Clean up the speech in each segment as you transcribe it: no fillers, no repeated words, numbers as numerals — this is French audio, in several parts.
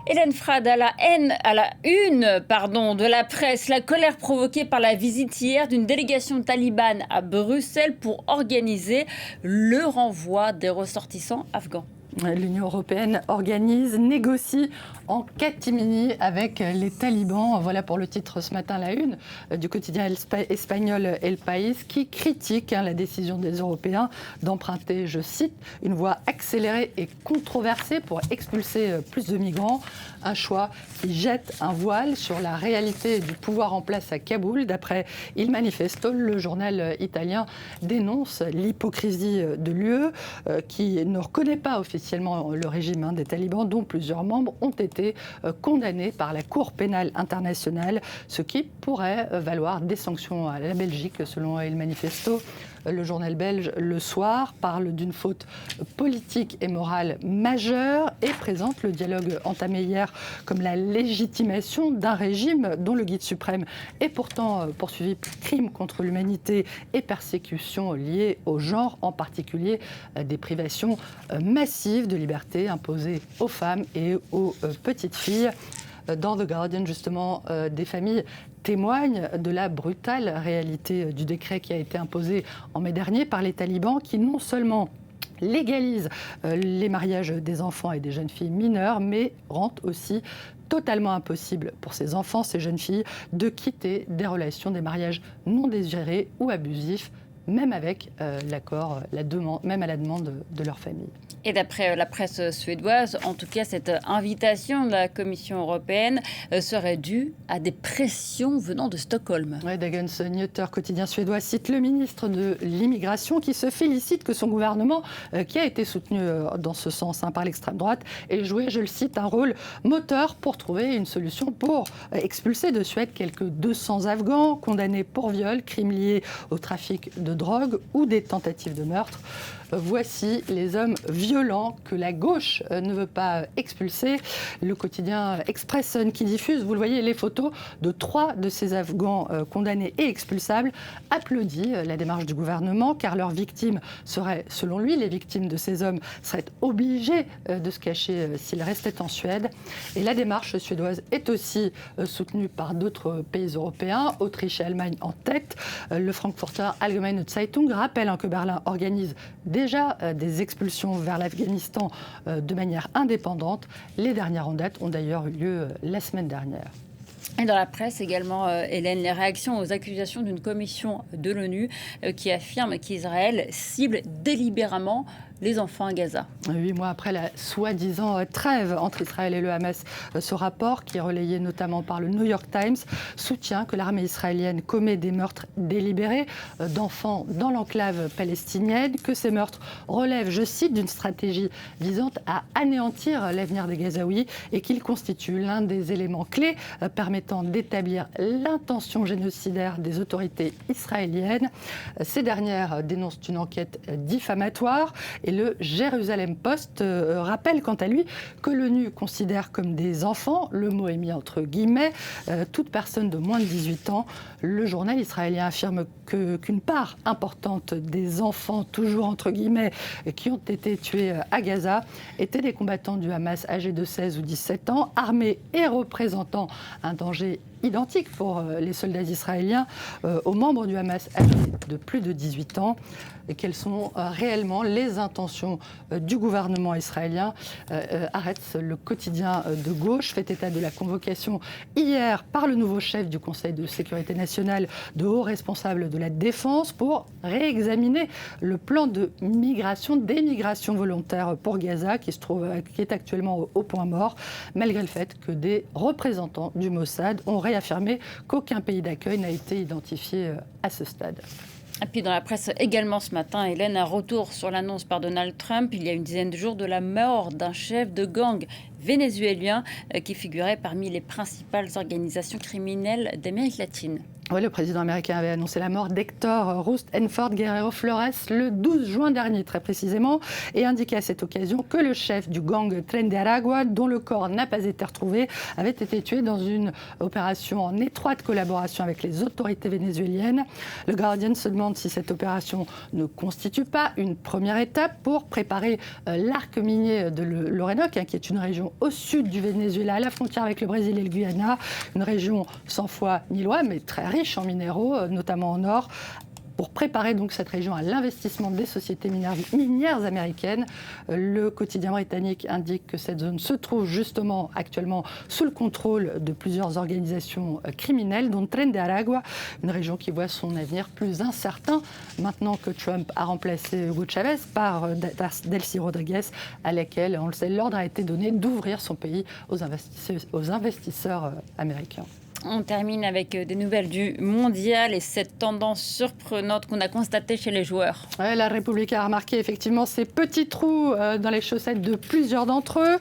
Hélène Frade, à la une de la presse, la colère provoquée par la visite hier d'une délégation talibane à Bruxelles pour organiser le renvoi des ressortissants afghans. L'Union européenne organise, négocie en catimini avec les talibans. Voilà pour le titre ce matin, la une du quotidien espagnol El País, qui critique la décision des Européens d'emprunter, je cite, une voie accélérée et controversée pour expulser plus de migrants. Un choix qui jette un voile sur la réalité du pouvoir en place à Kaboul. D'après Il Manifesto, le journal italien dénonce l'hypocrisie de l'UE qui ne reconnaît pas officiellement le régime des talibans, dont plusieurs membres ont été condamnés par la Cour pénale internationale, ce qui pourrait valoir des sanctions à la Belgique, selon Il Manifesto. Le journal belge Le Soir parle d'une faute politique et morale majeure et présente le dialogue entamé hier comme la légitimation d'un régime dont le guide suprême est pourtant poursuivi pour crimes contre l'humanité et persécutions liées au genre, en particulier des privations massives de liberté imposées aux femmes et aux petites filles. Dans The Guardian, justement, des familles témoignent de la brutale réalité du décret qui a été imposé en mai dernier par les talibans, qui non seulement légalise les mariages des enfants et des jeunes filles mineures, mais rend aussi totalement impossible pour ces enfants, ces jeunes filles, de quitter des relations, des mariages non désirés ou abusifs, même avec l'accord, même à la demande de leur famille. Et d'après la presse suédoise, en tout cas, cette invitation de la Commission européenne serait due à des pressions venant de Stockholm. Ouais, Dagens Nyheter, quotidien suédois, cite le ministre de l'Immigration qui se félicite que son gouvernement, qui a été soutenu dans ce sens par l'extrême droite, ait joué, je le cite, un rôle moteur pour trouver une solution pour expulser de Suède quelques 200 Afghans condamnés pour viol, crimes liés au trafic de drogue ou des tentatives de meurtre. Voici les hommes violents que la gauche ne veut pas expulser. Le quotidien Expressen qui diffuse, vous le voyez, les photos de 3 de ces Afghans condamnés et expulsables, applaudit la démarche du gouvernement car leurs victimes seraient, selon lui, les victimes de ces hommes seraient obligées de se cacher s'ils restaient en Suède. Et la démarche suédoise est aussi soutenue par d'autres pays européens, Autriche et Allemagne en tête. Le Frankfurter Allgemeine Zeitung rappelle que Berlin organise déjà des expulsions vers l'Afghanistan de manière indépendante. Les dernières en date ont d'ailleurs eu lieu la semaine dernière. Et dans la presse également, Hélène, les réactions aux accusations d'une commission de l'ONU qui affirme qu'Israël cible délibérément les enfants à Gaza. 8 mois après la soi-disant trêve entre Israël et le Hamas, ce rapport, qui est relayé notamment par le New York Times, soutient que l'armée israélienne commet des meurtres délibérés d'enfants dans l'enclave palestinienne, que ces meurtres relèvent, je cite, d'une stratégie visant à anéantir l'avenir des Gazaouis et qu'ils constituent l'un des éléments clés permettant d'établir l'intention génocidaire des autorités israéliennes. Ces dernières dénoncent une enquête diffamatoire et le Jérusalem Post rappelle quant à lui que l'ONU considère comme des enfants, le mot est mis entre guillemets, toute personne de moins de 18 ans. Le journal israélien affirme qu'une part importante des enfants, toujours entre guillemets, qui ont été tués à Gaza, étaient des combattants du Hamas âgés de 16 ou 17 ans, armés et représentant un danger identique pour les soldats israéliens aux membres du Hamas âgés de plus de 18 ans. Et quelles sont réellement les intentions du gouvernement israélien? Haaretz, le quotidien de gauche, fait état de la convocation hier par le nouveau chef du Conseil de sécurité nationale de hauts responsables de la défense pour réexaminer le plan de migration, d'émigration volontaire pour Gaza qui est actuellement au point mort, malgré le fait que des représentants du Mossad ont réaffirmé qu'aucun pays d'accueil n'a été identifié à ce stade. Et puis dans la presse également ce matin, Hélène, un retour sur l'annonce par Donald Trump il y a une dizaine de jours de la mort d'un chef de gang vénézuélien qui figurait parmi les principales organisations criminelles d'Amérique latine. Oui, le président américain avait annoncé la mort d'Héctor Rust Enforth Guerrero Flores le 12 juin dernier, très précisément, et indiqué à cette occasion que le chef du gang Tren de Aragua, dont le corps n'a pas été retrouvé, avait été tué dans une opération en étroite collaboration avec les autorités vénézuéliennes. Le Guardian se demande si cette opération ne constitue pas une première étape pour préparer l'arc minier de l'Orénoque, qui est une région au sud du Venezuela, à la frontière avec le Brésil et le Guyana, une région sans foi ni loi, mais très riche en minéraux, notamment en or, pour préparer donc cette région à l'investissement des sociétés minières américaines. Le quotidien britannique indique que cette zone se trouve justement actuellement sous le contrôle de plusieurs organisations criminelles, dont Tren de Aragua, une région qui voit son avenir plus incertain maintenant que Trump a remplacé Hugo Chavez par Delcy Rodriguez, à laquelle, on le sait, l'ordre a été donné d'ouvrir son pays aux investisseurs américains. On termine avec des nouvelles du mondial et cette tendance surprenante qu'on a constatée chez les joueurs. Ouais, la République a remarqué effectivement ces petits trous dans les chaussettes de plusieurs d'entre eux.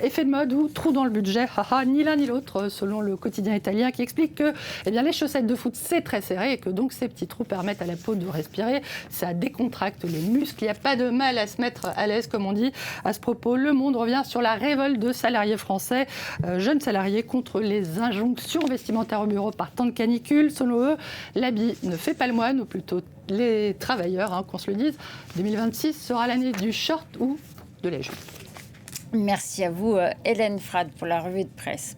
Effet de mode ou trou dans le budget, ni l'un ni l'autre, selon le quotidien italien qui explique que les chaussettes de foot, c'est très serré et que donc ces petits trous permettent à la peau de respirer. Ça décontracte les muscles. Il n'y a pas de mal à se mettre à l'aise, comme on dit. À ce propos, Le Monde revient sur la révolte de salariés français, jeunes salariés, contre les injonctions vestimentaires au bureau par temps de canicule. Selon eux, l'habit ne fait pas le moine, ou plutôt les travailleurs, qu'on se le dise. 2026 sera l'année du short ou de la jupe. Merci à vous, Hélène Frade, pour la revue de presse.